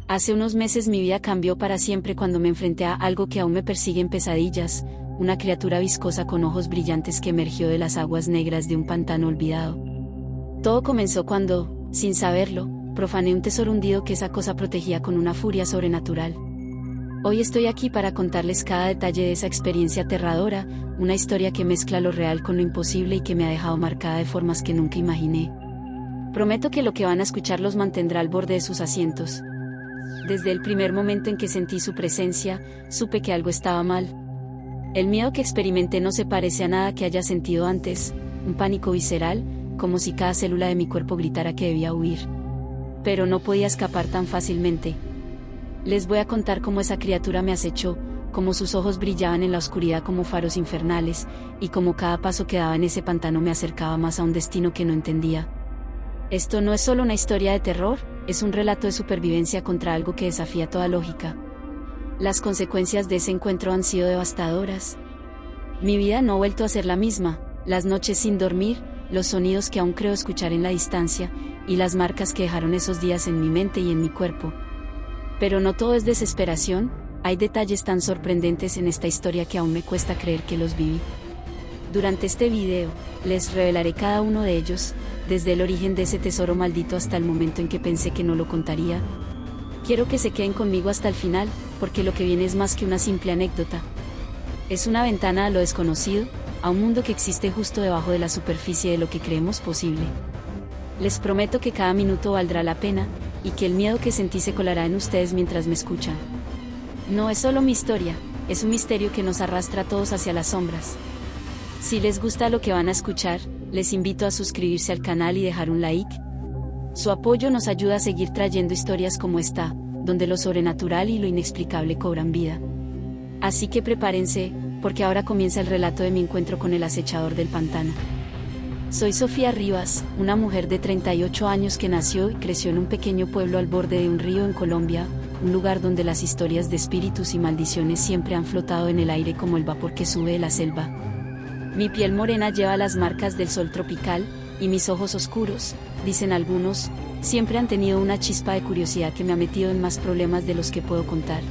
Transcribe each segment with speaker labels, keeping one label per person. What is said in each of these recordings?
Speaker 1: Hace unos meses mi vida cambió para siempre cuando me enfrenté a algo que aún me persigue en pesadillas, una criatura viscosa con ojos brillantes que emergió de las aguas negras de un pantano olvidado. Todo comenzó cuando, sin saberlo, profané un tesoro hundido que esa cosa protegía con una furia sobrenatural. Hoy estoy aquí para contarles cada detalle de esa experiencia aterradora, una historia que mezcla lo real con lo imposible y que me ha dejado marcada de formas que nunca imaginé. Prometo que lo que van a escuchar los mantendrá al borde de sus asientos. Desde el primer momento en que sentí su presencia, supe que algo estaba mal. El miedo que experimenté no se parece a nada que haya sentido antes, un pánico visceral, como si cada célula de mi cuerpo gritara que debía huir. Pero no podía escapar tan fácilmente. Les voy a contar cómo esa criatura me acechó, cómo sus ojos brillaban en la oscuridad como faros infernales, y cómo cada paso que daba en ese pantano me acercaba más a un destino que no entendía. Esto no es solo una historia de terror, es un relato de supervivencia contra algo que desafía toda lógica. Las consecuencias de ese encuentro han sido devastadoras. Mi vida no ha vuelto a ser la misma, las noches sin dormir, los sonidos que aún creo escuchar en la distancia, y las marcas que dejaron esos días en mi mente y en mi cuerpo. Pero no todo es desesperación, hay detalles tan sorprendentes en esta historia que aún me cuesta creer que los viví. Durante este video, les revelaré cada uno de ellos, desde el origen de ese tesoro maldito hasta el momento en que pensé que no lo contaría. Quiero que se queden conmigo hasta el final, porque lo que viene es más que una simple anécdota. Es una ventana a lo desconocido, a un mundo que existe justo debajo de la superficie de lo que creemos posible. Les prometo que cada minuto valdrá la pena, y que el miedo que sentí se colará en ustedes mientras me escuchan. No es solo mi historia, es un misterio que nos arrastra a todos hacia las sombras. Si les gusta lo que van a escuchar, les invito a suscribirse al canal y dejar un like. Su apoyo nos ayuda a seguir trayendo historias como esta, donde lo sobrenatural y lo inexplicable cobran vida. Así que prepárense, porque ahora comienza el relato de mi encuentro con el acechador del pantano. Soy Sofía Rivas, una mujer de 38 años que nació y creció en un pequeño pueblo al borde de un río en Colombia, un lugar donde las historias de espíritus y maldiciones siempre han flotado en el aire como el vapor que sube de la selva. Mi piel morena lleva las marcas del sol tropical, y mis ojos oscuros, dicen algunos, siempre han tenido una chispa de curiosidad que me ha metido en más problemas de los que puedo contar.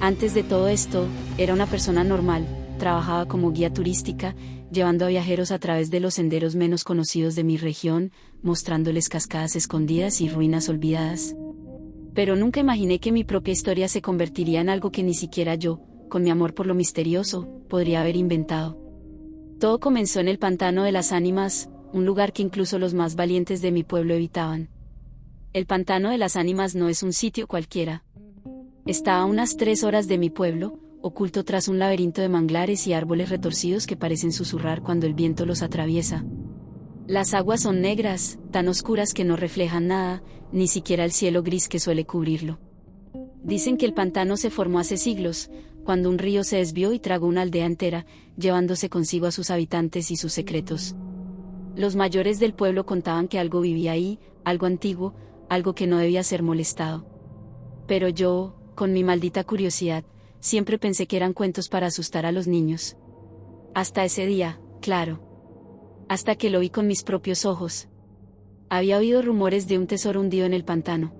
Speaker 1: Antes de todo esto, era una persona normal, trabajaba como guía turística, llevando a viajeros a través de los senderos menos conocidos de mi región, mostrándoles cascadas escondidas y ruinas olvidadas. Pero nunca imaginé que mi propia historia se convertiría en algo que ni siquiera yo, con mi amor por lo misterioso, podría haber inventado. Todo comenzó en el Pantano de las Ánimas, un lugar que incluso los más valientes de mi pueblo evitaban. El Pantano de las Ánimas no es un sitio cualquiera. Está a unas 3 horas de mi pueblo, oculto tras un laberinto de manglares y árboles retorcidos que parecen susurrar cuando el viento los atraviesa. Las aguas son negras, tan oscuras que no reflejan nada, ni siquiera el cielo gris que suele cubrirlo. Dicen que el pantano se formó hace siglos, cuando un río se desvió y tragó una aldea entera, llevándose consigo a sus habitantes y sus secretos. Los mayores del pueblo contaban que algo vivía ahí, algo antiguo, algo que no debía ser molestado. Pero yo, con mi maldita curiosidad, siempre pensé que eran cuentos para asustar a los niños. Hasta ese día, claro. Hasta que lo vi con mis propios ojos. Había oído rumores de un tesoro hundido en el pantano.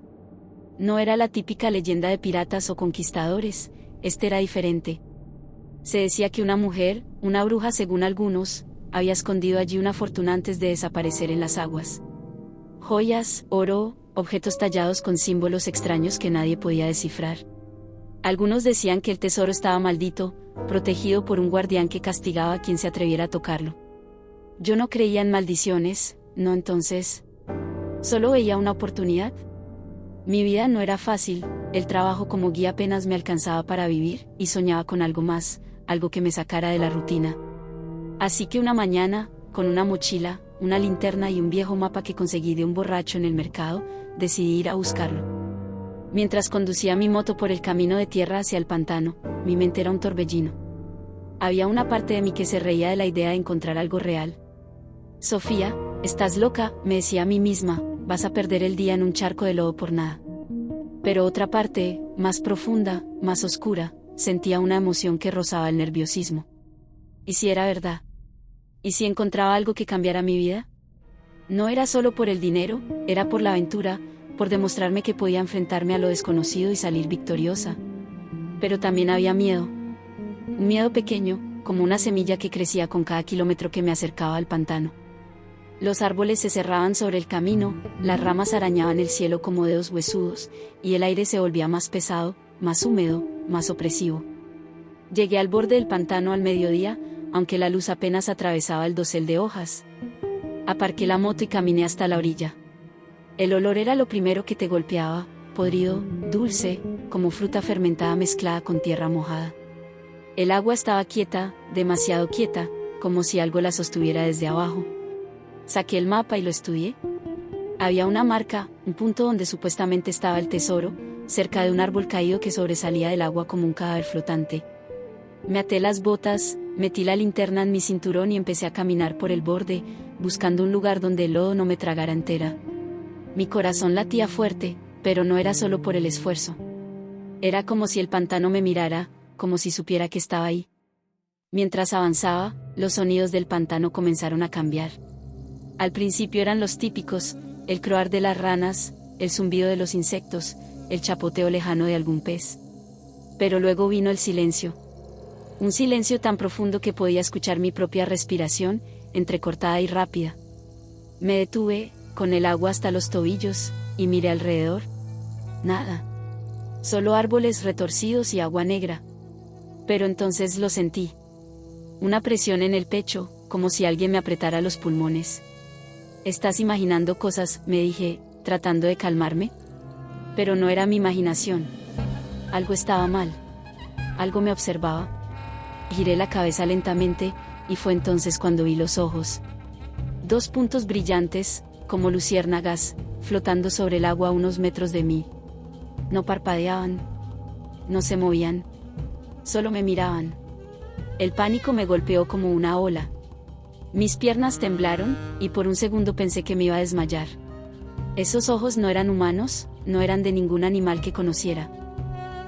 Speaker 1: No era la típica leyenda de piratas o conquistadores, este era diferente. Se decía que una mujer, una bruja según algunos, había escondido allí una fortuna antes de desaparecer en las aguas. Joyas, oro, objetos tallados con símbolos extraños que nadie podía descifrar. Algunos decían que el tesoro estaba maldito, protegido por un guardián que castigaba a quien se atreviera a tocarlo. Yo no creía en maldiciones, no entonces. Solo veía una oportunidad. Mi vida no era fácil, el trabajo como guía apenas me alcanzaba para vivir, y soñaba con algo más, algo que me sacara de la rutina. Así que una mañana, con una mochila, una linterna y un viejo mapa que conseguí de un borracho en el mercado, decidí ir a buscarlo. Mientras conducía mi moto por el camino de tierra hacia el pantano, mi mente era un torbellino. Había una parte de mí que se reía de la idea de encontrar algo real. Sofía, estás loca, me decía a mí misma, vas a perder el día en un charco de lodo por nada. Pero otra parte, más profunda, más oscura, sentía una emoción que rozaba el nerviosismo. ¿Y si era verdad? ¿Y si encontraba algo que cambiara mi vida? No era solo por el dinero, era por la aventura, por demostrarme que podía enfrentarme a lo desconocido y salir victoriosa. Pero también había miedo. Un miedo pequeño, como una semilla que crecía con cada kilómetro que me acercaba al pantano. Los árboles se cerraban sobre el camino, las ramas arañaban el cielo como dedos huesudos, y el aire se volvía más pesado, más húmedo, más opresivo. Llegué al borde del pantano al mediodía, aunque la luz apenas atravesaba el dosel de hojas. Aparqué la moto y caminé hasta la orilla. El olor era lo primero que te golpeaba, podrido, dulce, como fruta fermentada mezclada con tierra mojada. El agua estaba quieta, demasiado quieta, como si algo la sostuviera desde abajo. Saqué el mapa y lo estudié. Había una marca, un punto donde supuestamente estaba el tesoro, cerca de un árbol caído que sobresalía del agua como un cadáver flotante. Me até las botas, metí la linterna en mi cinturón y empecé a caminar por el borde, buscando un lugar donde el lodo no me tragara entera. Mi corazón latía fuerte, pero no era solo por el esfuerzo. Era como si el pantano me mirara, como si supiera que estaba ahí. Mientras avanzaba, los sonidos del pantano comenzaron a cambiar. Al principio eran los típicos, el croar de las ranas, el zumbido de los insectos, el chapoteo lejano de algún pez. Pero luego vino el silencio. Un silencio tan profundo que podía escuchar mi propia respiración, entrecortada y rápida. Me detuve, con el agua hasta los tobillos, y miré alrededor. Nada. Solo árboles retorcidos y agua negra. Pero entonces lo sentí. Una presión en el pecho, como si alguien me apretara los pulmones. «¿Estás imaginando cosas?», me dije, tratando de calmarme. Pero no era mi imaginación. Algo estaba mal. Algo me observaba. Giré la cabeza lentamente, y fue entonces cuando vi los ojos. 2 puntos brillantes, como luciérnagas, flotando sobre el agua a unos metros de mí. No parpadeaban. No se movían. Solo me miraban. El pánico me golpeó como una ola. Mis piernas temblaron, y por un segundo pensé que me iba a desmayar. Esos ojos no eran humanos, no eran de ningún animal que conociera.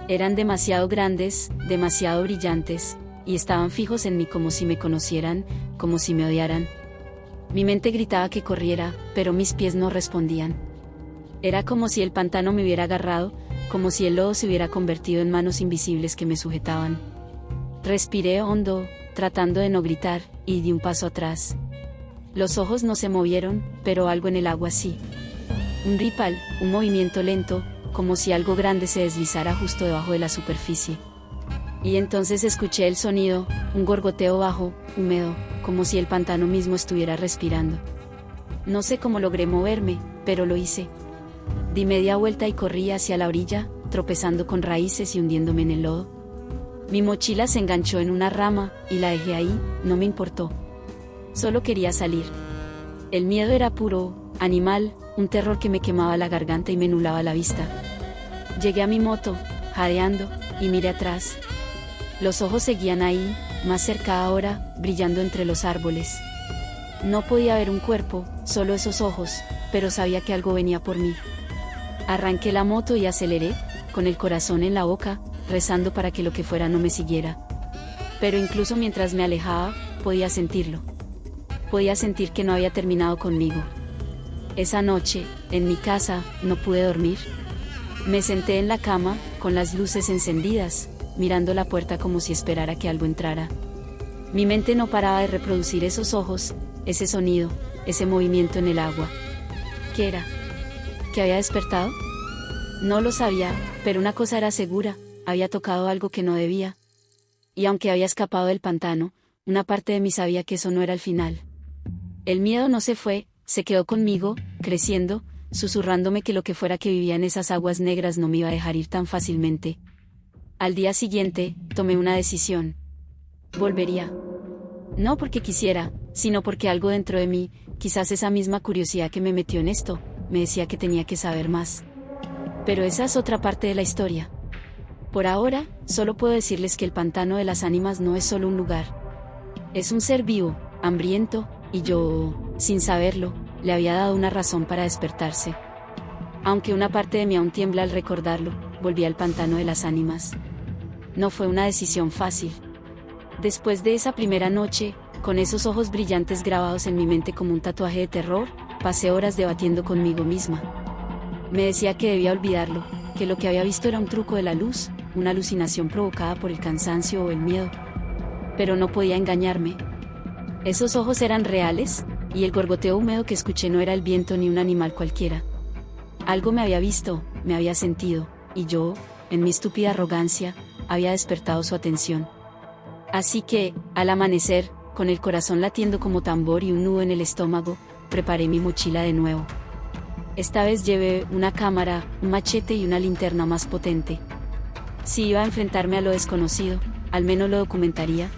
Speaker 1: Eran demasiado grandes, demasiado brillantes, y estaban fijos en mí como si me conocieran, como si me odiaran. Mi mente gritaba que corriera, pero mis pies no respondían. Era como si el pantano me hubiera agarrado, como si el lodo se hubiera convertido en manos invisibles que me sujetaban. Respiré hondo, tratando de no gritar, y di un paso atrás. Los ojos no se movieron, pero algo en el agua sí. Un ripple, un movimiento lento, como si algo grande se deslizara justo debajo de la superficie. Y entonces escuché el sonido, un gorgoteo bajo, húmedo, como si el pantano mismo estuviera respirando. No sé cómo logré moverme, pero lo hice. Di media vuelta y corrí hacia la orilla, tropezando con raíces y hundiéndome en el lodo. Mi mochila se enganchó en una rama, y la dejé ahí, no me importó. Solo quería salir. El miedo era puro, animal, un terror que me quemaba la garganta y me nublaba la vista. Llegué a mi moto, jadeando, y miré atrás. Los ojos seguían ahí, más cerca ahora, brillando entre los árboles. No podía ver un cuerpo, solo esos ojos, pero sabía que algo venía por mí. Arranqué la moto y aceleré, con el corazón en la boca, rezando para que lo que fuera no me siguiera. Pero incluso mientras me alejaba, podía sentirlo. Podía sentir que no había terminado conmigo. Esa noche, en mi casa, no pude dormir. Me senté en la cama, con las luces encendidas, mirando la puerta como si esperara que algo entrara. Mi mente no paraba de reproducir esos ojos, ese sonido, ese movimiento en el agua. ¿Qué era? ¿Qué había despertado? No lo sabía, pero una cosa era segura, había tocado algo que no debía. Y aunque había escapado del pantano, una parte de mí sabía que eso no era el final. El miedo no se fue, se quedó conmigo, creciendo, susurrándome que lo que fuera que vivía en esas aguas negras no me iba a dejar ir tan fácilmente. Al día siguiente, tomé una decisión. Volvería. No porque quisiera, sino porque algo dentro de mí, quizás esa misma curiosidad que me metió en esto, me decía que tenía que saber más. Pero esa es otra parte de la historia. Por ahora, solo puedo decirles que el pantano de las ánimas no es solo un lugar. Es un ser vivo, hambriento, y yo, sin saberlo, le había dado una razón para despertarse. Aunque una parte de mí aún tiembla al recordarlo, volví al pantano de las ánimas. No fue una decisión fácil. Después de esa primera noche, con esos ojos brillantes grabados en mi mente como un tatuaje de terror, pasé horas debatiendo conmigo misma. Me decía que debía olvidarlo, que lo que había visto era un truco de la luz, una alucinación provocada por el cansancio o el miedo. Pero no podía engañarme. Esos ojos eran reales, y el gorgoteo húmedo que escuché no era el viento ni un animal cualquiera. Algo me había visto, me había sentido, y yo, en mi estúpida arrogancia, había despertado su atención. Así que, al amanecer, con el corazón latiendo como tambor y un nudo en el estómago, preparé mi mochila de nuevo. Esta vez llevé una cámara, un machete y una linterna más potente. Si iba a enfrentarme a lo desconocido, al menos lo documentaría.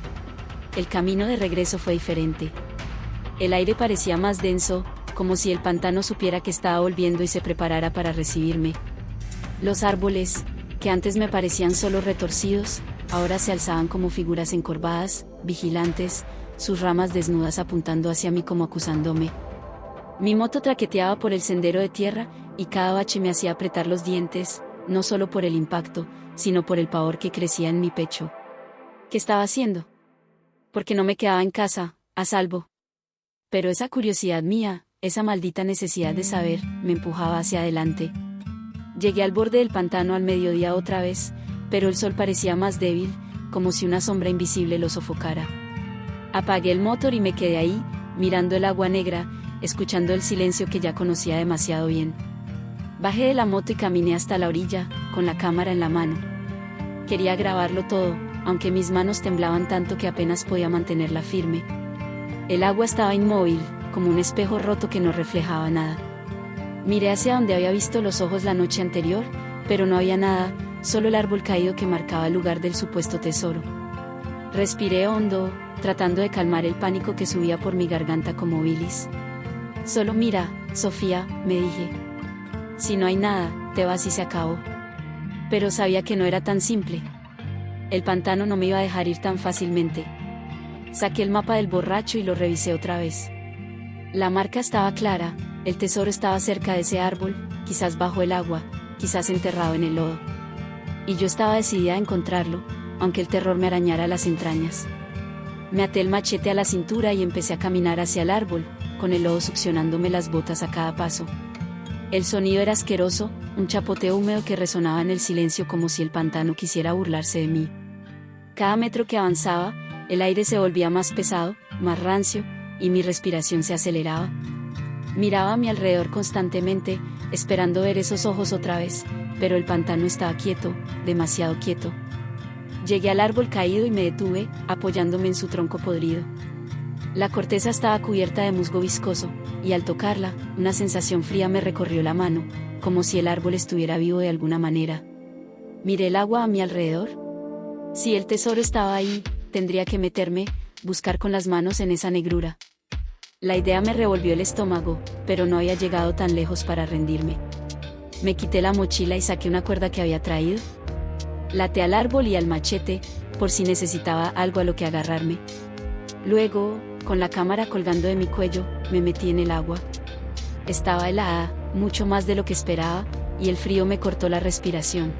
Speaker 1: El camino de regreso fue diferente. El aire parecía más denso, como si el pantano supiera que estaba volviendo y se preparara para recibirme. Los árboles, que antes me parecían solo retorcidos, ahora se alzaban como figuras encorvadas, vigilantes, sus ramas desnudas apuntando hacia mí como acusándome. Mi moto traqueteaba por el sendero de tierra, y cada bache me hacía apretar los dientes, no solo por el impacto, sino por el pavor que crecía en mi pecho. ¿Qué estaba haciendo? Porque no me quedaba en casa, a salvo. Pero esa curiosidad mía, esa maldita necesidad de saber, me empujaba hacia adelante. Llegué al borde del pantano al mediodía otra vez, pero el sol parecía más débil, como si una sombra invisible lo sofocara. Apagué el motor y me quedé ahí, mirando el agua negra, escuchando el silencio que ya conocía demasiado bien. Bajé de la moto y caminé hasta la orilla, con la cámara en la mano. Quería grabarlo todo, aunque mis manos temblaban tanto que apenas podía mantenerla firme. El agua estaba inmóvil, como un espejo roto que no reflejaba nada. Miré hacia donde había visto los ojos la noche anterior, pero no había nada, solo el árbol caído que marcaba el lugar del supuesto tesoro. Respiré hondo, tratando de calmar el pánico que subía por mi garganta como bilis. Solo mira, Sofía, me dije. Si no hay nada, te vas y se acabó. Pero sabía que no era tan simple. El pantano no me iba a dejar ir tan fácilmente. Saqué el mapa del borracho y lo revisé otra vez. La marca estaba clara, el tesoro estaba cerca de ese árbol, quizás bajo el agua, quizás enterrado en el lodo. Y yo estaba decidida a encontrarlo, aunque el terror me arañara las entrañas. Me até el machete a la cintura y empecé a caminar hacia el árbol, con el lodo succionándome las botas a cada paso. El sonido era asqueroso, un chapoteo húmedo que resonaba en el silencio como si el pantano quisiera burlarse de mí. Cada metro que avanzaba, el aire se volvía más pesado, más rancio, y mi respiración se aceleraba. Miraba a mi alrededor constantemente, esperando ver esos ojos otra vez, pero el pantano estaba quieto, demasiado quieto. Llegué al árbol caído y me detuve, apoyándome en su tronco podrido. La corteza estaba cubierta de musgo viscoso, y al tocarla, una sensación fría me recorrió la mano, como si el árbol estuviera vivo de alguna manera. Miré el agua a mi alrededor. Si el tesoro estaba ahí, tendría que meterme, buscar con las manos en esa negrura. La idea me revolvió el estómago, pero no había llegado tan lejos para rendirme. Me quité la mochila y saqué una cuerda que había traído. La até al árbol y al machete, por si necesitaba algo a lo que agarrarme. Luego, con la cámara colgando de mi cuello, me metí en el agua. Estaba helada, mucho más de lo que esperaba, y el frío me cortó la respiración.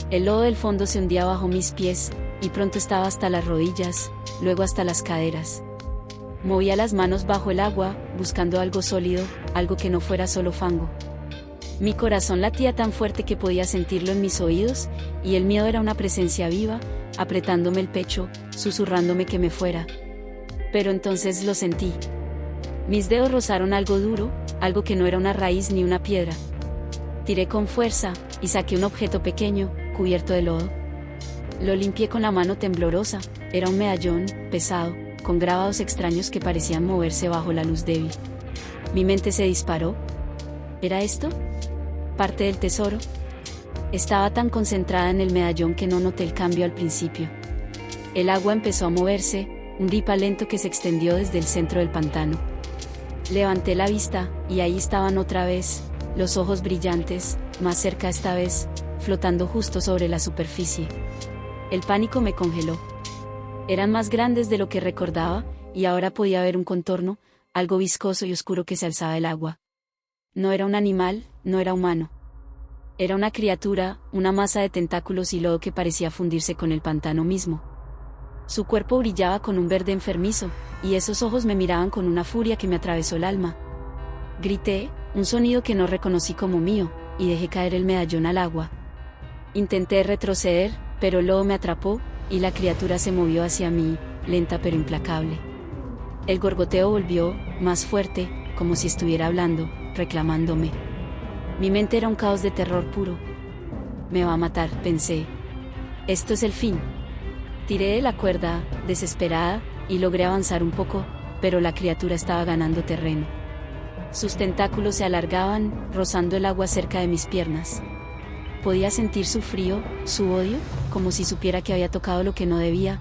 Speaker 1: El lodo del fondo se hundía bajo mis pies, y pronto estaba hasta las rodillas, luego hasta las caderas. Movía las manos bajo el agua, buscando algo sólido, algo que no fuera solo fango. Mi corazón latía tan fuerte que podía sentirlo en mis oídos, y el miedo era una presencia viva, apretándome el pecho, susurrándome que me fuera. Pero entonces lo sentí. Mis dedos rozaron algo duro, algo que no era una raíz ni una piedra. Tiré con fuerza, y saqué un objeto pequeño, cubierto de lodo. Lo limpié con la mano temblorosa, era un medallón, pesado, con grabados extraños que parecían moverse bajo la luz débil. Mi mente se disparó. ¿Era esto? ¿Parte del tesoro? Estaba tan concentrada en el medallón que no noté el cambio al principio. El agua empezó a moverse, un ripa lento que se extendió desde el centro del pantano. Levanté la vista, y ahí estaban otra vez, los ojos brillantes, más cerca esta vez, flotando justo sobre la superficie. El pánico me congeló. Eran más grandes de lo que recordaba, y ahora podía ver un contorno, algo viscoso y oscuro que se alzaba del agua. No era un animal, no era humano. Era una criatura, una masa de tentáculos y lodo que parecía fundirse con el pantano mismo. Su cuerpo brillaba con un verde enfermizo, y esos ojos me miraban con una furia que me atravesó el alma. Grité, un sonido que no reconocí como mío, y dejé caer el medallón al agua. Intenté retroceder, pero el lodo me atrapó, y la criatura se movió hacia mí, lenta pero implacable. El gorgoteo volvió, más fuerte, como si estuviera hablando, reclamándome. Mi mente era un caos de terror puro. Me va a matar, pensé. Esto es el fin. Tiré de la cuerda, desesperada, y logré avanzar un poco, pero la criatura estaba ganando terreno. Sus tentáculos se alargaban, rozando el agua cerca de mis piernas. Podía sentir su frío, su odio, como si supiera que había tocado lo que no debía.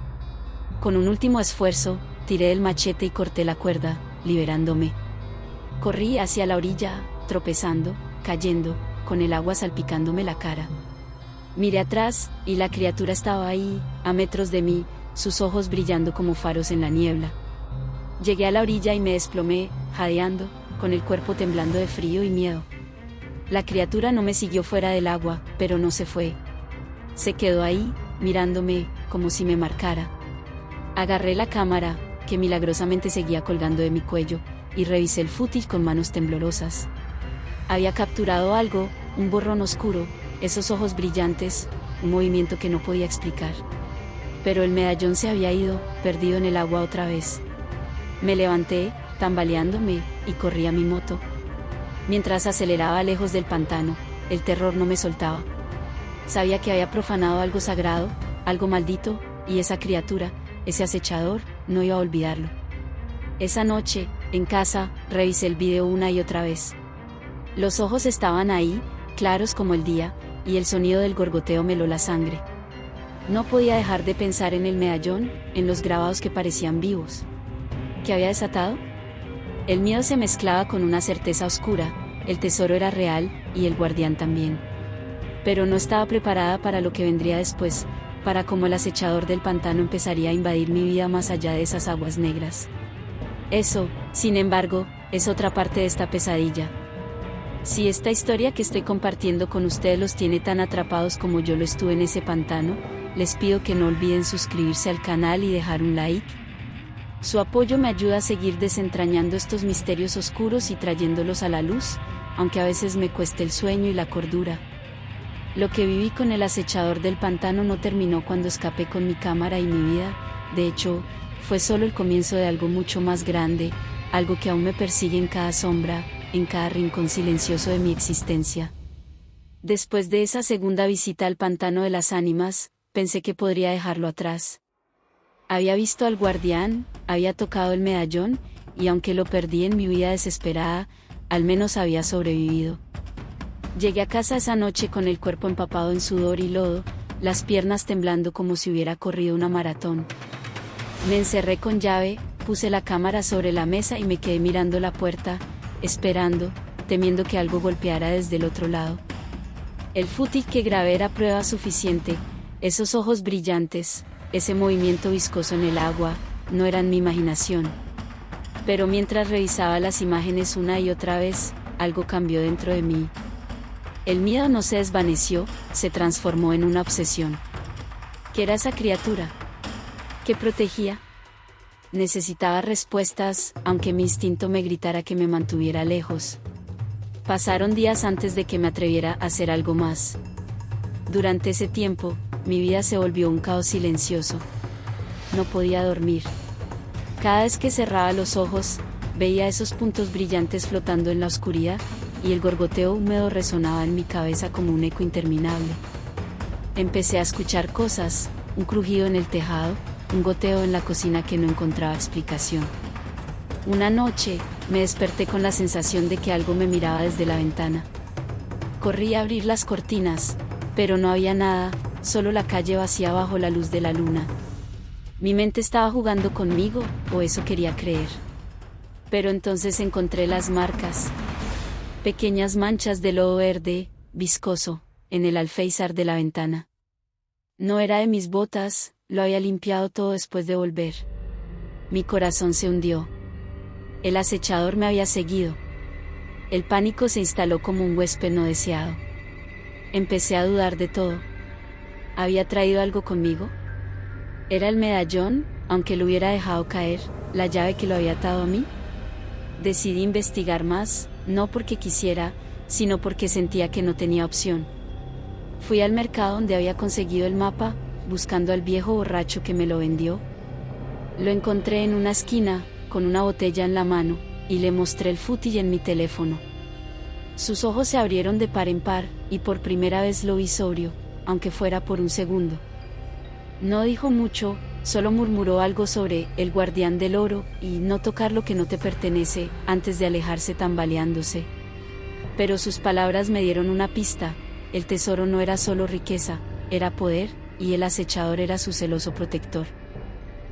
Speaker 1: Con un último esfuerzo, tiré el machete y corté la cuerda, liberándome. Corrí hacia la orilla, tropezando, cayendo, con el agua salpicándome la cara. Miré atrás, y la criatura estaba ahí, a metros de mí, sus ojos brillando como faros en la niebla. Llegué a la orilla y me desplomé, jadeando, con el cuerpo temblando de frío y miedo. La criatura no me siguió fuera del agua, pero no se fue. Se quedó ahí, mirándome, como si me marcara. Agarré la cámara, que milagrosamente seguía colgando de mi cuello, y revisé el footage con manos temblorosas. Había capturado algo, un borrón oscuro, esos ojos brillantes, un movimiento que no podía explicar. Pero el medallón se había ido, perdido en el agua otra vez. Me levanté, tambaleándome, y corrí a mi moto. Mientras aceleraba lejos del pantano, el terror no me soltaba. Sabía que había profanado algo sagrado, algo maldito, y esa criatura, ese acechador, no iba a olvidarlo. Esa noche, en casa, revisé el video una y otra vez. Los ojos estaban ahí, claros como el día, y el sonido del gorgoteo me heló la sangre. No podía dejar de pensar en el medallón, en los grabados que parecían vivos. ¿Qué había desatado? El miedo se mezclaba con una certeza oscura, el tesoro era real, y el guardián también. Pero no estaba preparada para lo que vendría después, para cómo el acechador del pantano empezaría a invadir mi vida más allá de esas aguas negras. Eso, sin embargo, es otra parte de esta pesadilla. Si esta historia que estoy compartiendo con ustedes los tiene tan atrapados como yo lo estuve en ese pantano, les pido que no olviden suscribirse al canal y dejar un like. Su apoyo me ayuda a seguir desentrañando estos misterios oscuros y trayéndolos a la luz, aunque a veces me cueste el sueño y la cordura. Lo que viví con el acechador del pantano no terminó cuando escapé con mi cámara y mi vida, de hecho, fue solo el comienzo de algo mucho más grande, algo que aún me persigue en cada sombra, en cada rincón silencioso de mi existencia. Después de esa segunda visita al pantano de las ánimas, pensé que podría dejarlo atrás. Había visto al guardián, había tocado el medallón, y aunque lo perdí en mi vida desesperada, al menos había sobrevivido. Llegué a casa esa noche con el cuerpo empapado en sudor y lodo, las piernas temblando como si hubiera corrido una maratón. Me encerré con llave, puse la cámara sobre la mesa y me quedé mirando la puerta, esperando, temiendo que algo golpeara desde el otro lado. El footage que grabé era prueba suficiente, esos ojos brillantes, ese movimiento viscoso en el agua, no eran mi imaginación. Pero mientras revisaba las imágenes una y otra vez, algo cambió dentro de mí. El miedo no se desvaneció, se transformó en una obsesión. ¿Qué era esa criatura? ¿Qué protegía? Necesitaba respuestas, aunque mi instinto me gritara que me mantuviera lejos. Pasaron días antes de que me atreviera a hacer algo más. Durante ese tiempo, mi vida se volvió un caos silencioso. No podía dormir. Cada vez que cerraba los ojos, veía esos puntos brillantes flotando en la oscuridad, y el gorgoteo húmedo resonaba en mi cabeza como un eco interminable. Empecé a escuchar cosas, un crujido en el tejado, un goteo en la cocina que no encontraba explicación. Una noche, me desperté con la sensación de que algo me miraba desde la ventana. Corrí a abrir las cortinas, pero no había nada, solo la calle vacía bajo la luz de la luna. Mi mente estaba jugando conmigo, o eso quería creer. Pero entonces encontré las marcas. Pequeñas manchas de lodo verde, viscoso, en el alféizar de la ventana. No era de mis botas, lo había limpiado todo después de volver. Mi corazón se hundió. El acechador me había seguido. El pánico se instaló como un huésped no deseado. Empecé a dudar de todo. ¿Había traído algo conmigo? ¿Era el medallón, aunque lo hubiera dejado caer, la llave que lo había atado a mí? Decidí investigar más, no porque quisiera, sino porque sentía que no tenía opción. Fui al mercado donde había conseguido el mapa, buscando al viejo borracho que me lo vendió. Lo encontré en una esquina, con una botella en la mano, y le mostré el footage en mi teléfono. Sus ojos se abrieron de par en par, y por primera vez lo vi sobrio, aunque fuera por un segundo. No dijo mucho, solo murmuró algo sobre el guardián del oro y no tocar lo que no te pertenece, antes de alejarse tambaleándose. Pero sus palabras me dieron una pista: el tesoro no era solo riqueza, era poder, y el acechador era su celoso protector.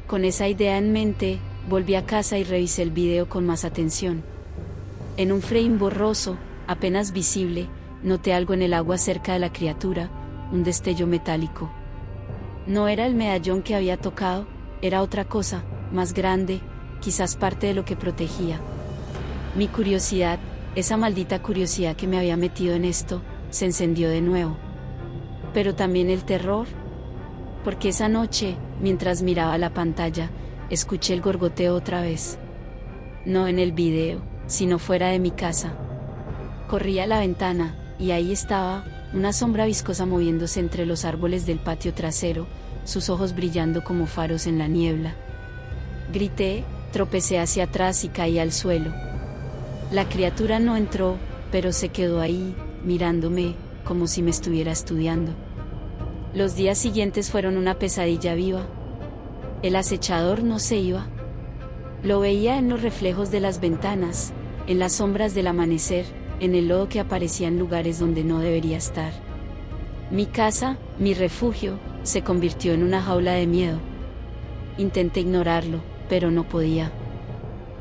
Speaker 1: Con esa idea en mente, volví a casa y revisé el video con más atención. En un frame borroso, apenas visible, noté algo en el agua cerca de la criatura, un destello metálico. No era el medallón que había tocado, era otra cosa, más grande, quizás parte de lo que protegía. Mi curiosidad, esa maldita curiosidad que me había metido en esto, se encendió de nuevo. Pero también el terror. Porque esa noche, mientras miraba la pantalla, escuché el gorgoteo otra vez. No en el video, sino fuera de mi casa. Corrí a la ventana, y ahí estaba, una sombra viscosa moviéndose entre los árboles del patio trasero, sus ojos brillando como faros en la niebla. Grité, tropecé hacia atrás y caí al suelo. La criatura no entró, pero se quedó ahí, mirándome, como si me estuviera estudiando. Los días siguientes fueron una pesadilla viva. El acechador no se iba. Lo veía en los reflejos de las ventanas, en las sombras del amanecer, en el lodo que aparecía en lugares donde no debería estar. Mi casa, mi refugio, se convirtió en una jaula de miedo. Intenté ignorarlo, pero no podía.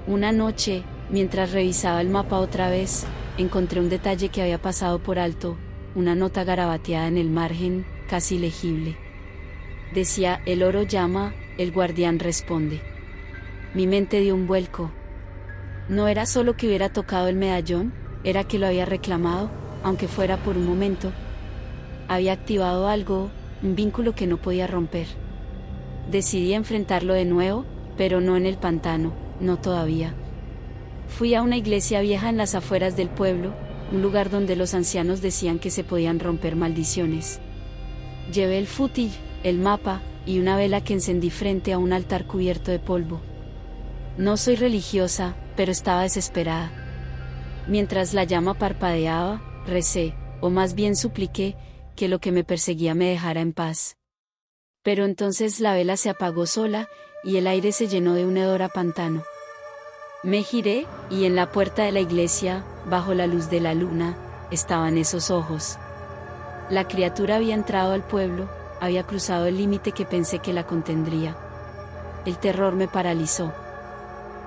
Speaker 1: Una noche, mientras revisaba el mapa otra vez, encontré un detalle que había pasado por alto, una nota garabateada en el margen, casi legible. Decía: el oro llama, el guardián responde. Mi mente dio un vuelco. No era solo que hubiera tocado el medallón, era que lo había reclamado, aunque fuera por un momento. Había activado algo, un vínculo que no podía romper. Decidí enfrentarlo de nuevo, pero no en el pantano, no todavía. Fui a una iglesia vieja en las afueras del pueblo, un lugar donde los ancianos decían que se podían romper maldiciones. Llevé el footage, el mapa, y una vela que encendí frente a un altar cubierto de polvo. No soy religiosa, pero estaba desesperada. Mientras la llama parpadeaba, recé, o más bien supliqué, que lo que me perseguía me dejara en paz. Pero entonces la vela se apagó sola, y el aire se llenó de un hedor a pantano. Me giré, y en la puerta de la iglesia, bajo la luz de la luna, estaban esos ojos. La criatura había entrado al pueblo, había cruzado el límite que pensé que la contendría. El terror me paralizó.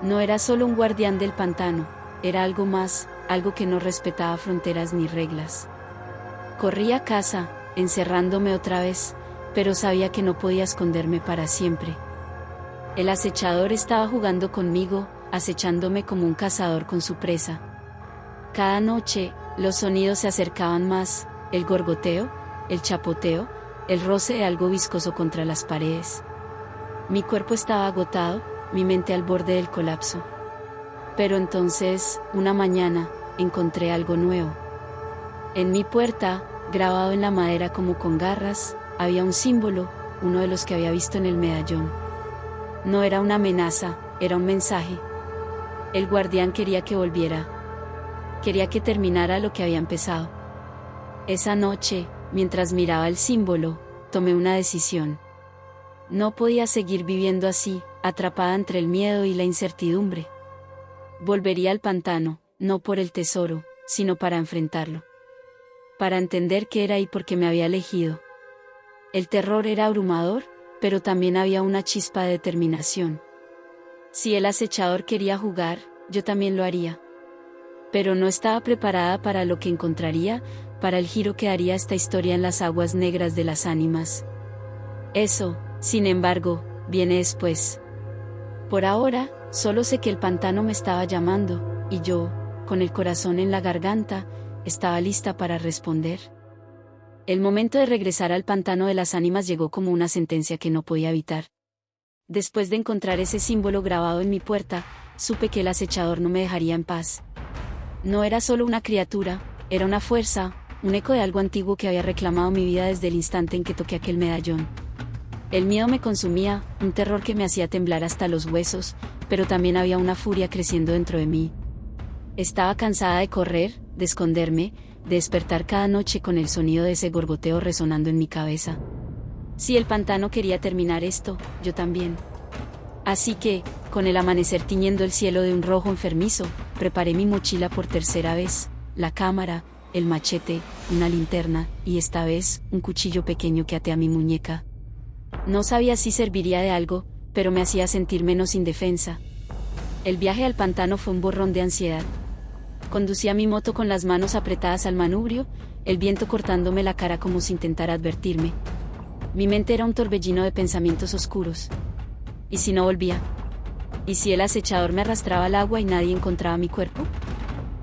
Speaker 1: No era solo un guardián del pantano, era algo más, algo que no respetaba fronteras ni reglas. Corrí a casa, encerrándome otra vez, pero sabía que no podía esconderme para siempre. El acechador estaba jugando conmigo, acechándome como un cazador con su presa. Cada noche, los sonidos se acercaban más, el gorgoteo, el chapoteo, el roce de algo viscoso contra las paredes. Mi cuerpo estaba agotado, mi mente al borde del colapso. Pero entonces, una mañana, encontré algo nuevo. En mi puerta, grabado en la madera como con garras, había un símbolo, uno de los que había visto en el medallón. No era una amenaza, era un mensaje. El guardián quería que volviera. Quería que terminara lo que había empezado. Esa noche, mientras miraba el símbolo, tomé una decisión. No podía seguir viviendo así, atrapada entre el miedo y la incertidumbre. Volvería al pantano, no por el tesoro, sino para enfrentarlo. Para entender qué era y por qué me había elegido. El terror era abrumador, pero también había una chispa de determinación. Si el acechador quería jugar, yo también lo haría. Pero no estaba preparada para lo que encontraría, para el giro que daría esta historia en las aguas negras de las ánimas. Eso, sin embargo, viene después. Por ahora, solo sé que el pantano me estaba llamando, y yo, con el corazón en la garganta, estaba lista para responder. El momento de regresar al pantano de las ánimas llegó como una sentencia que no podía evitar. Después de encontrar ese símbolo grabado en mi puerta, supe que el acechador no me dejaría en paz. No era solo una criatura, Era una fuerza, un eco de algo antiguo que había reclamado mi vida desde el instante en que toqué aquel medallón. El miedo me consumía, un terror que me hacía temblar hasta los huesos, pero también había una furia creciendo dentro de mí. Estaba cansada de correr, de esconderme, de despertar cada noche con el sonido de ese gorgoteo resonando en mi cabeza. Si el pantano quería terminar esto, yo también. Así que, con el amanecer tiñendo el cielo de un rojo enfermizo, preparé mi mochila por tercera vez, la cámara, el machete, una linterna, y esta vez, un cuchillo pequeño que até a mi muñeca. No sabía si serviría de algo, pero me hacía sentir menos indefensa. El viaje al pantano fue un borrón de ansiedad. Conducía mi moto con las manos apretadas al manubrio, el viento cortándome la cara como si intentara advertirme. Mi mente era un torbellino de pensamientos oscuros. ¿Y si no volvía? ¿Y si el acechador me arrastraba al agua y nadie encontraba mi cuerpo?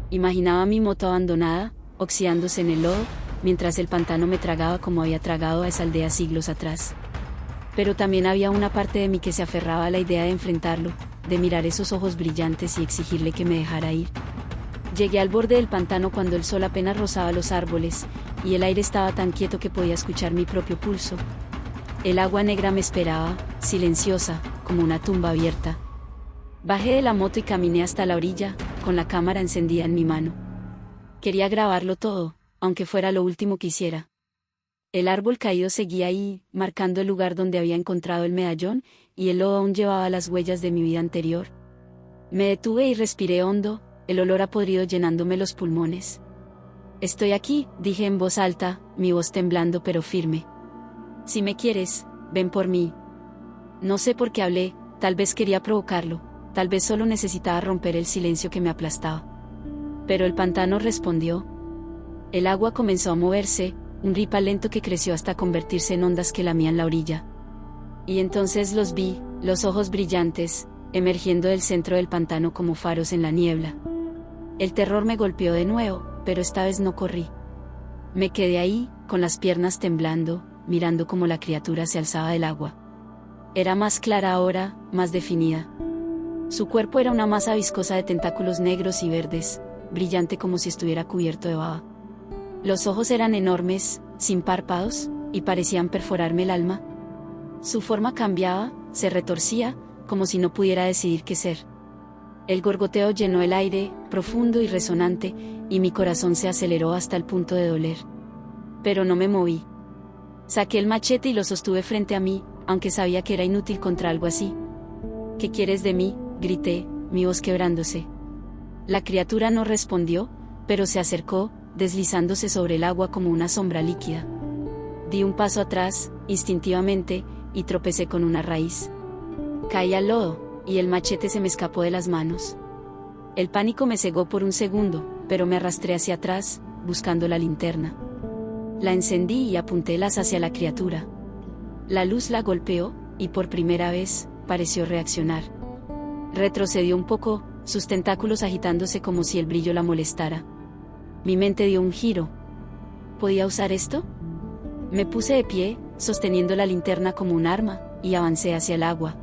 Speaker 1: Imaginaba mi moto abandonada, oxidándose en el lodo, mientras el pantano me tragaba como había tragado a esa aldea siglos atrás. Pero también había una parte de mí que se aferraba a la idea de enfrentarlo, de mirar esos ojos brillantes y exigirle que me dejara ir. Llegué al borde del pantano cuando el sol apenas rozaba los árboles, y el aire estaba tan quieto que podía escuchar mi propio pulso. El agua negra me esperaba, silenciosa, como una tumba abierta. Bajé de la moto y caminé hasta la orilla, con la cámara encendida en mi mano. Quería grabarlo todo, aunque fuera lo último que hiciera. El árbol caído seguía ahí, marcando el lugar donde había encontrado el medallón, y el lodo aún llevaba las huellas de mi vida anterior. Me detuve y respiré hondo, el olor a podrido llenándome los pulmones. «Estoy aquí», dije en voz alta, mi voz temblando pero firme. «Si me quieres, ven por mí». No sé por qué hablé, tal vez quería provocarlo, tal vez solo necesitaba romper el silencio que me aplastaba. Pero el pantano respondió. El agua comenzó a moverse, un ripal lento que creció hasta convertirse en ondas que lamían la orilla. Y entonces los vi, los ojos brillantes, emergiendo del centro del pantano como faros en la niebla. El terror me golpeó de nuevo, pero esta vez no corrí. Me quedé ahí, con las piernas temblando, mirando cómo la criatura se alzaba del agua. Era más clara ahora, más definida. Su cuerpo era una masa viscosa de tentáculos negros y verdes, brillante como si estuviera cubierto de baba. Los ojos eran enormes, sin párpados, y parecían perforarme el alma. Su forma cambiaba, se retorcía, como si no pudiera decidir qué ser. El gorgoteo llenó el aire, profundo y resonante, y mi corazón se aceleró hasta el punto de doler. Pero no me moví. Saqué el machete y lo sostuve frente a mí, aunque sabía que era inútil contra algo así. «¿Qué quieres de mí?», grité, mi voz quebrándose. La criatura no respondió, pero se acercó, deslizándose sobre el agua como una sombra líquida. Di un paso atrás, instintivamente, y tropecé con una raíz. Caí al lodo, y el machete se me escapó de las manos. El pánico me cegó por un segundo, pero me arrastré hacia atrás, buscando la linterna. La encendí y apuntélas hacia la criatura. La luz la golpeó, y por primera vez, pareció reaccionar. Retrocedió un poco, sus tentáculos agitándose como si el brillo la molestara. Mi mente dio un giro. ¿Podía usar esto? Me puse de pie, sosteniendo la linterna como un arma, y avancé hacia el agua.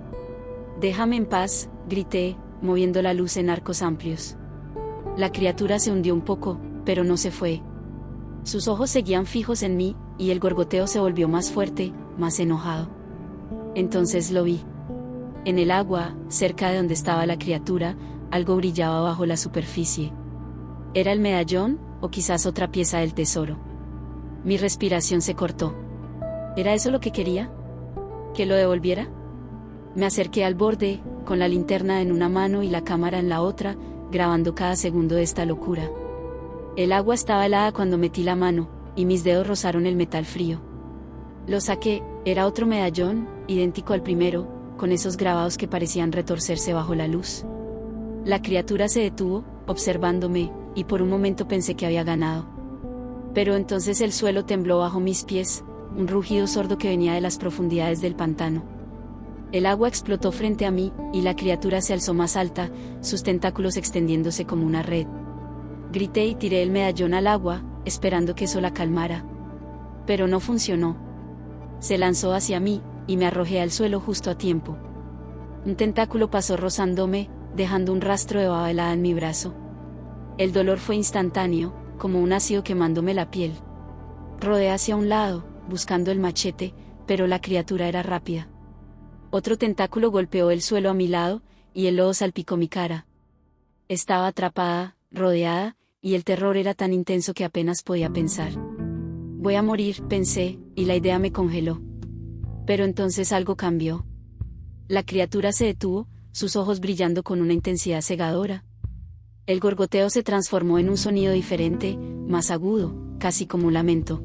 Speaker 1: «Déjame en paz», grité, moviendo la luz en arcos amplios. La criatura se hundió un poco, pero no se fue. Sus ojos seguían fijos en mí, y el gorgoteo se volvió más fuerte, más enojado. Entonces lo vi. En el agua, cerca de donde estaba la criatura, algo brillaba bajo la superficie. ¿Era el medallón, o quizás otra pieza del tesoro? Mi respiración se cortó. ¿Era eso lo que quería? ¿Que lo devolviera? Me acerqué al borde, con la linterna en una mano y la cámara en la otra, grabando cada segundo de esta locura. El agua estaba helada cuando metí la mano, y mis dedos rozaron el metal frío. Lo saqué, era otro medallón, idéntico al primero, con esos grabados que parecían retorcerse bajo la luz. La criatura se detuvo, observándome, y por un momento pensé que había ganado. Pero entonces el suelo tembló bajo mis pies, un rugido sordo que venía de las profundidades del pantano. El agua explotó frente a mí, y la criatura se alzó más alta, sus tentáculos extendiéndose como una red. Grité y tiré el medallón al agua, esperando que eso la calmara. Pero no funcionó. Se lanzó hacia mí, y me arrojé al suelo justo a tiempo. Un tentáculo pasó rozándome, dejando un rastro de baba helada en mi brazo. El dolor fue instantáneo, como un ácido quemándome la piel. Rodé hacia un lado, buscando el machete, pero la criatura era rápida. Otro tentáculo golpeó el suelo a mi lado, y el lodo salpicó mi cara. Estaba atrapada, rodeada, y el terror era tan intenso que apenas podía pensar. Voy a morir, pensé, y la idea me congeló. Pero entonces algo cambió. La criatura se detuvo, sus ojos brillando con una intensidad cegadora. El gorgoteo se transformó en un sonido diferente, más agudo, casi como un lamento.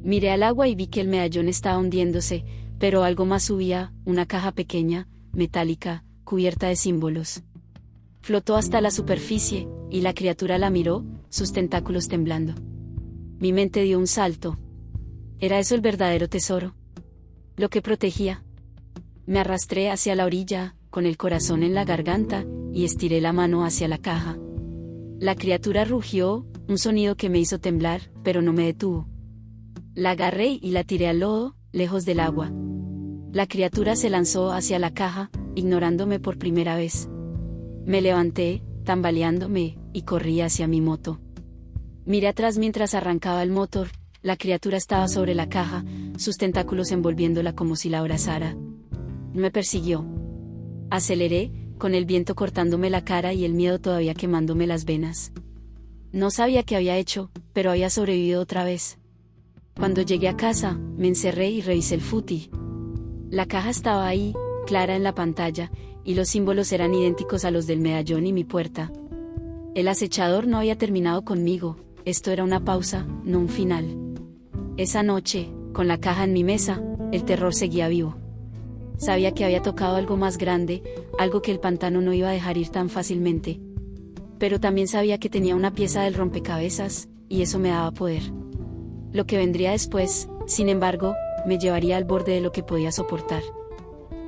Speaker 1: Miré al agua y vi que el medallón estaba hundiéndose, pero algo más subía, una caja pequeña, metálica, cubierta de símbolos. Flotó hasta la superficie, y la criatura la miró, sus tentáculos temblando. Mi mente dio un salto. ¿Era eso el verdadero tesoro? ¿Lo que protegía? Me arrastré hacia la orilla, con el corazón en la garganta, y estiré la mano hacia la caja. La criatura rugió, un sonido que me hizo temblar, pero no me detuvo. La agarré y la tiré al lodo, lejos del agua. La criatura se lanzó hacia la caja, ignorándome por primera vez. Me levanté, tambaleándome, y corrí hacia mi moto. Miré atrás mientras arrancaba el motor, la criatura estaba sobre la caja, sus tentáculos envolviéndola como si la abrazara. Me persiguió. Aceleré, con el viento cortándome la cara y el miedo todavía quemándome las venas. No sabía qué había hecho, pero había sobrevivido otra vez. Cuando llegué a casa, me encerré y revisé el footy. La caja estaba ahí, clara en la pantalla, y los símbolos eran idénticos a los del medallón y mi puerta. El acechador no había terminado conmigo, esto era una pausa, no un final. Esa noche, con la caja en mi mesa, el terror seguía vivo. Sabía que había tocado algo más grande, algo que el pantano no iba a dejar ir tan fácilmente. Pero también sabía que tenía una pieza del rompecabezas, y eso me daba poder. Lo que vendría después, sin embargo, me llevaría al borde de lo que podía soportar.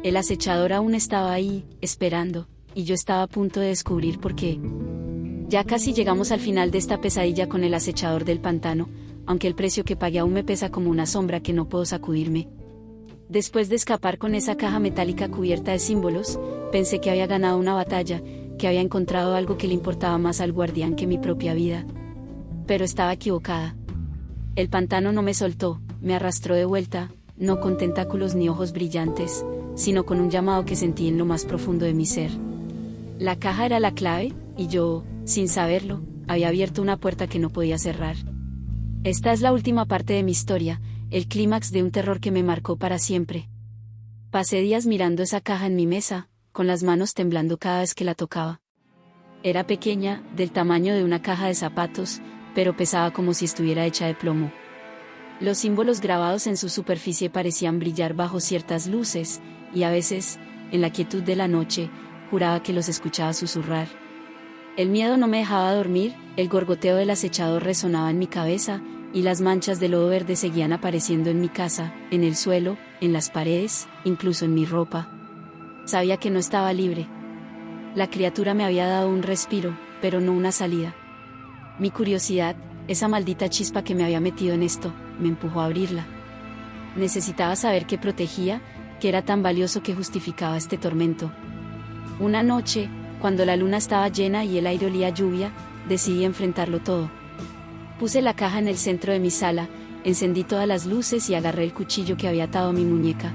Speaker 1: El acechador aún estaba ahí, esperando, y yo estaba a punto de descubrir por qué. Ya casi llegamos al final de esta pesadilla con el acechador del pantano, aunque el precio que pagué aún me pesa como una sombra que no puedo sacudirme. Después de escapar con esa caja metálica cubierta de símbolos, pensé que había ganado una batalla, que había encontrado algo que le importaba más al guardián que mi propia vida. Pero estaba equivocada. El pantano no me soltó, me arrastró de vuelta, no con tentáculos ni ojos brillantes, sino con un llamado que sentí en lo más profundo de mi ser. La caja era la clave, y yo, sin saberlo, había abierto una puerta que no podía cerrar. Esta es la última parte de mi historia, el clímax de un terror que me marcó para siempre. Pasé días mirando esa caja en mi mesa, con las manos temblando cada vez que la tocaba. Era pequeña, del tamaño de una caja de zapatos, pero pesaba como si estuviera hecha de plomo. Los símbolos grabados en su superficie parecían brillar bajo ciertas luces, y a veces, en la quietud de la noche, juraba que los escuchaba susurrar. El miedo no me dejaba dormir, el gorgoteo del acechador resonaba en mi cabeza, y las manchas de lodo verde seguían apareciendo en mi casa, en el suelo, en las paredes, incluso en mi ropa. Sabía que no estaba libre. La criatura me había dado un respiro, pero no una salida. Mi curiosidad, esa maldita chispa que me había metido en esto, me empujó a abrirla. Necesitaba saber qué protegía, qué era tan valioso que justificaba este tormento. Una noche, cuando la luna estaba llena y el aire olía a lluvia, decidí enfrentarlo todo. Puse la caja en el centro de mi sala, encendí todas las luces y agarré el cuchillo que había atado a mi muñeca.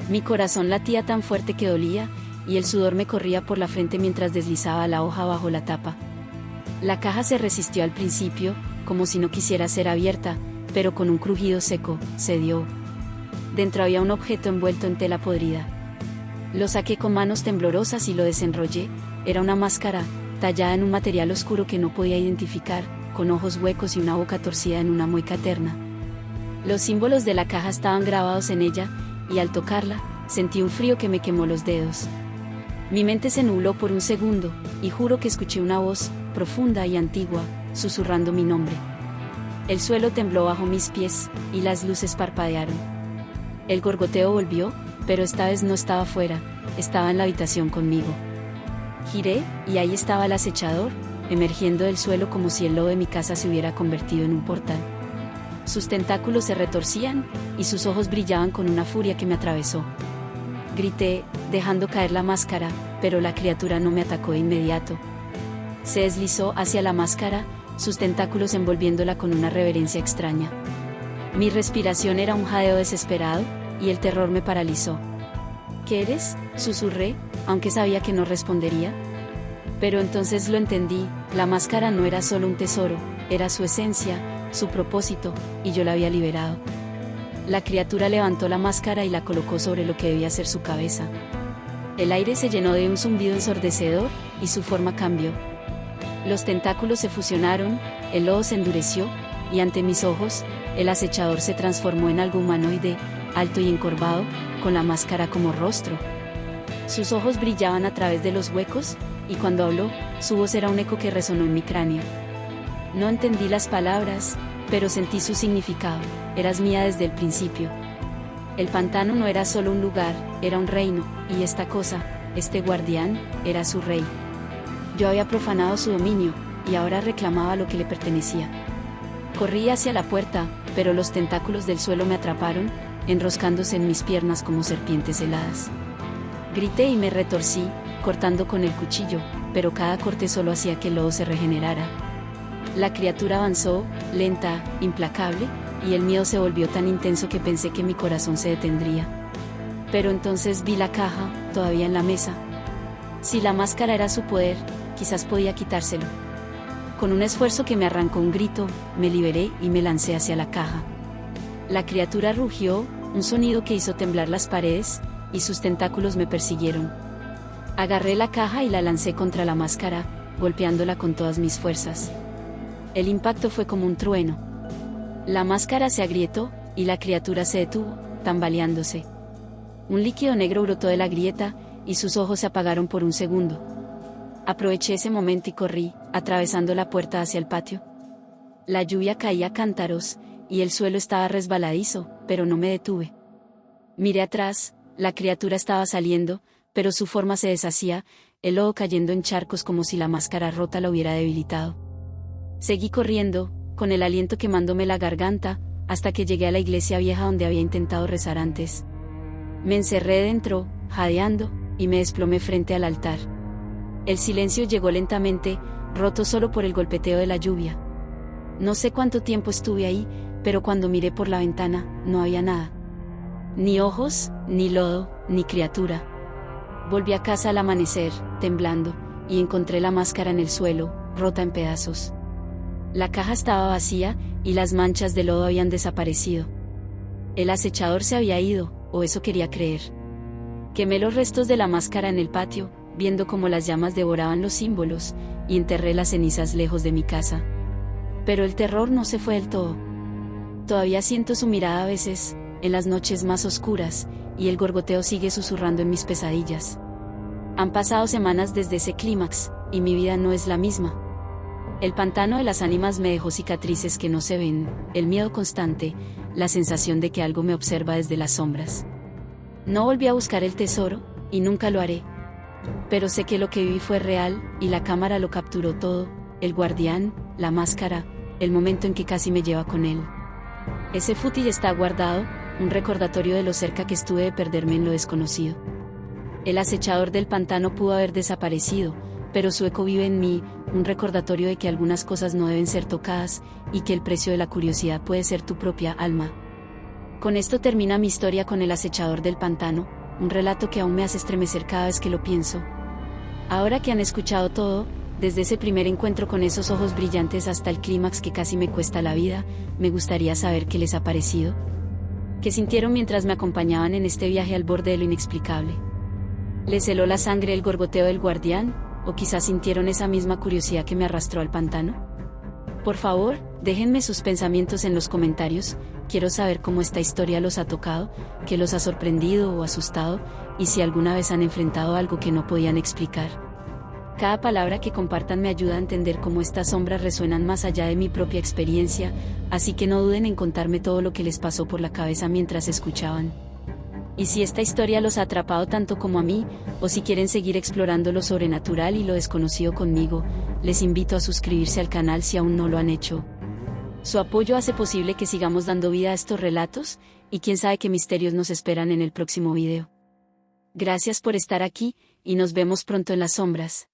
Speaker 1: Mi corazón latía tan fuerte que dolía, y el sudor me corría por la frente mientras deslizaba la hoja bajo la tapa. La caja se resistió al principio, como si no quisiera ser abierta, pero con un crujido seco, cedió. Dentro había un objeto envuelto en tela podrida. Lo saqué con manos temblorosas y lo desenrollé. Era una máscara, tallada en un material oscuro que no podía identificar, con ojos huecos y una boca torcida en una mueca eterna. Los símbolos de la caja estaban grabados en ella, y al tocarla, sentí un frío que me quemó los dedos. Mi mente se nubló por un segundo, y juro que escuché una voz, profunda y antigua, susurrando mi nombre. El suelo tembló bajo mis pies, y las luces parpadearon. El gorgoteo volvió, pero esta vez no estaba fuera, estaba en la habitación conmigo. Giré, y ahí estaba el acechador, emergiendo del suelo como si el lodo de mi casa se hubiera convertido en un portal. Sus tentáculos se retorcían, y sus ojos brillaban con una furia que me atravesó. Grité, dejando caer la máscara, pero la criatura no me atacó de inmediato. Se deslizó hacia la máscara, sus tentáculos envolviéndola con una reverencia extraña. Mi respiración era un jadeo desesperado, y el terror me paralizó. ¿Qué eres?, susurré, aunque sabía que no respondería. Pero entonces lo entendí, la máscara no era solo un tesoro, era su esencia, su propósito, y yo la había liberado. La criatura levantó la máscara y la colocó sobre lo que debía ser su cabeza. El aire se llenó de un zumbido ensordecedor, y su forma cambió. Los tentáculos se fusionaron, el lodo se endureció, y ante mis ojos, el acechador se transformó en algo humanoide, alto y encorvado, con la máscara como rostro. Sus ojos brillaban a través de los huecos, y cuando habló, su voz era un eco que resonó en mi cráneo. No entendí las palabras, pero sentí su significado. Eras mía desde el principio. El pantano no era solo un lugar, era un reino, y esta cosa, este guardián, era su rey. Yo había profanado su dominio, y ahora reclamaba lo que le pertenecía. Corrí hacia la puerta, pero los tentáculos del suelo me atraparon, enroscándose en mis piernas como serpientes heladas. Grité y me retorcí, cortando con el cuchillo, pero cada corte solo hacía que el lodo se regenerara. La criatura avanzó, lenta, implacable, y el miedo se volvió tan intenso que pensé que mi corazón se detendría. Pero entonces vi la caja, todavía en la mesa. Si la máscara era su poder, quizás podía quitárselo. Con un esfuerzo que me arrancó un grito, me liberé y me lancé hacia la caja. La criatura rugió, un sonido que hizo temblar las paredes, y sus tentáculos me persiguieron. Agarré la caja y la lancé contra la máscara, golpeándola con todas mis fuerzas. El impacto fue como un trueno. La máscara se agrietó, y la criatura se detuvo, tambaleándose. Un líquido negro brotó de la grieta, y sus ojos se apagaron por un segundo. Aproveché ese momento y corrí, atravesando la puerta hacia el patio. La lluvia caía a cántaros, y el suelo estaba resbaladizo, pero no me detuve. Miré atrás, la criatura estaba saliendo, pero su forma se deshacía, el lodo cayendo en charcos como si la máscara rota la hubiera debilitado. Seguí corriendo, con el aliento quemándome la garganta, hasta que llegué a la iglesia vieja donde había intentado rezar antes. Me encerré dentro, jadeando, y me desplomé frente al altar. El silencio llegó lentamente, roto solo por el golpeteo de la lluvia. No sé cuánto tiempo estuve ahí, pero cuando miré por la ventana, no había nada. Ni ojos, ni lodo, ni criatura. Volví a casa al amanecer, temblando, y encontré la máscara en el suelo, rota en pedazos. La caja estaba vacía, y las manchas de lodo habían desaparecido. El acechador se había ido, o eso quería creer. Quemé los restos de la máscara en el patio, viendo cómo las llamas devoraban los símbolos, y enterré las cenizas lejos de mi casa. Pero el terror no se fue del todo. Todavía siento su mirada a veces, en las noches más oscuras, y el gorgoteo sigue susurrando en mis pesadillas. Han pasado semanas desde ese clímax, y mi vida no es la misma. El pantano de las ánimas me dejó cicatrices que no se ven, el miedo constante, la sensación de que algo me observa desde las sombras. No volví a buscar el tesoro, y nunca lo haré. Pero sé que lo que viví fue real, y la cámara lo capturó todo, el guardián, la máscara, el momento en que casi me lleva con él. Ese footage está guardado, un recordatorio de lo cerca que estuve de perderme en lo desconocido. El acechador del pantano pudo haber desaparecido, pero su eco vive en mí, un recordatorio de que algunas cosas no deben ser tocadas, y que el precio de la curiosidad puede ser tu propia alma. Con esto termina mi historia con el acechador del pantano, un relato que aún me hace estremecer cada vez que lo pienso. Ahora que han escuchado todo, desde ese primer encuentro con esos ojos brillantes hasta el clímax que casi me cuesta la vida, me gustaría saber qué les ha parecido. ¿Qué sintieron mientras me acompañaban en este viaje al borde de lo inexplicable? ¿Les heló la sangre el gorgoteo del guardián? ¿O quizás sintieron esa misma curiosidad que me arrastró al pantano? Por favor, déjenme sus pensamientos en los comentarios, quiero saber cómo esta historia los ha tocado, qué los ha sorprendido o asustado, y si alguna vez han enfrentado algo que no podían explicar. Cada palabra que compartan me ayuda a entender cómo estas sombras resuenan más allá de mi propia experiencia, así que no duden en contarme todo lo que les pasó por la cabeza mientras escuchaban. Y si esta historia los ha atrapado tanto como a mí, o si quieren seguir explorando lo sobrenatural y lo desconocido conmigo, les invito a suscribirse al canal si aún no lo han hecho. Su apoyo hace posible que sigamos dando vida a estos relatos, y quién sabe qué misterios nos esperan en el próximo video. Gracias por estar aquí, y nos vemos pronto en las sombras.